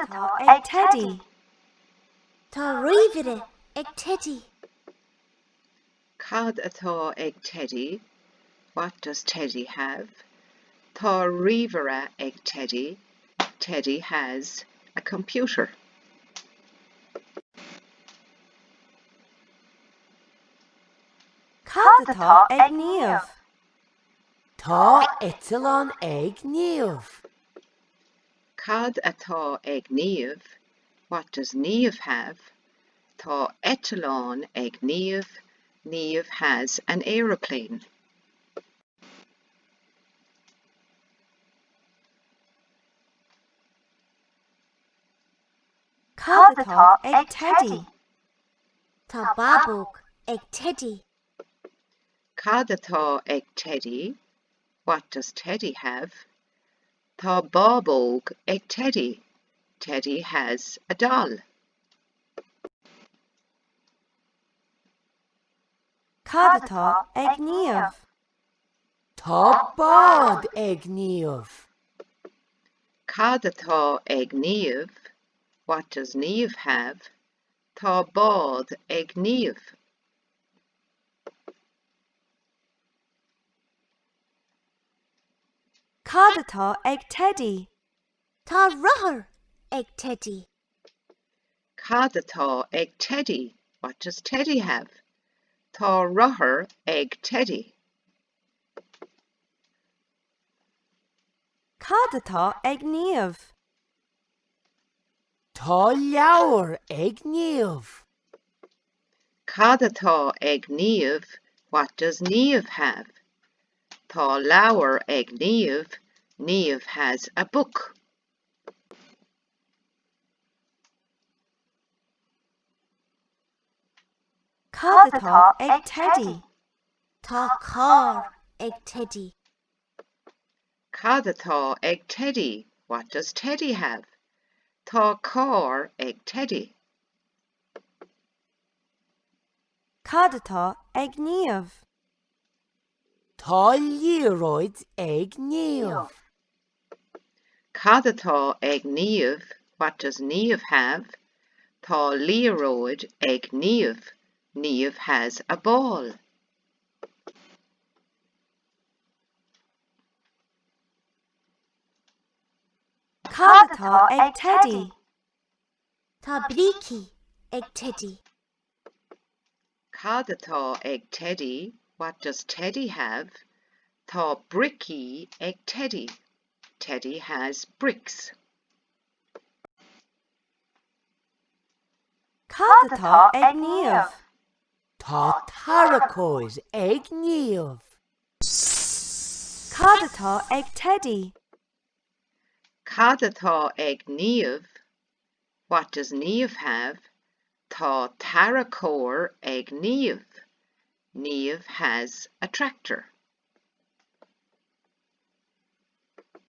atá ag Teddy. Tá roimhire ag Teddy. Cad atá ag Teddy. What does Teddy have? Tá rivera ag Teddy. Teddy has a computer. Cad atá ag Niamh. Tá etalán ag Niamh. Cad atá ag Niamh. What does Niamh have? Tá etalán ag Niamh. Niamh has an aeroplane. Cad atá ag Teddy. Tá babóg ag Teddy. Cad atá ag Teddy. What does Teddy have? Tá bábóg ag Teddy. Teddy has a doll. Cad atá ag Niamh. Tá bád ag Niamh. Cad atá ag Niamh. What does Niamh have? Tá bád ag Niamh. Cad atá ag Teddy. Tá rothair ag Teddy. Cad atá ag Teddy. What does Teddy have? Tá rothair ag Teddy. Cad atá ag Niamh. Tá leabhar ag Niamh. Cad atá ag Niamh. What does Niamh have? Tá leabhar ag Niamh. Niamh has a book. Cad atá ag Teddy. Tá cá ag Teddy. Cad atá ag Teddy. What does Teddy have? Tá car ag Teddy. Cad atá ag Niamh. Tá líróid ag Niamh. Cad atá ag Niamh. What does Niamh have? Tá líróid ag Niamh. Niamh has a ball. Cad atá ag Teddy. Tá brící ag Teddy. Cad atá ag Teddy. What does Teddy have? Tá bricky ag Teddy. Teddy has bricks. Cad atá ag Niamh. Tá taracóid ag Niamh. Cad atá ag Teddy. Cad atá ag Niamh. What does Niamh have? Tá taracóir ag Niamh. Niamh has a tractor.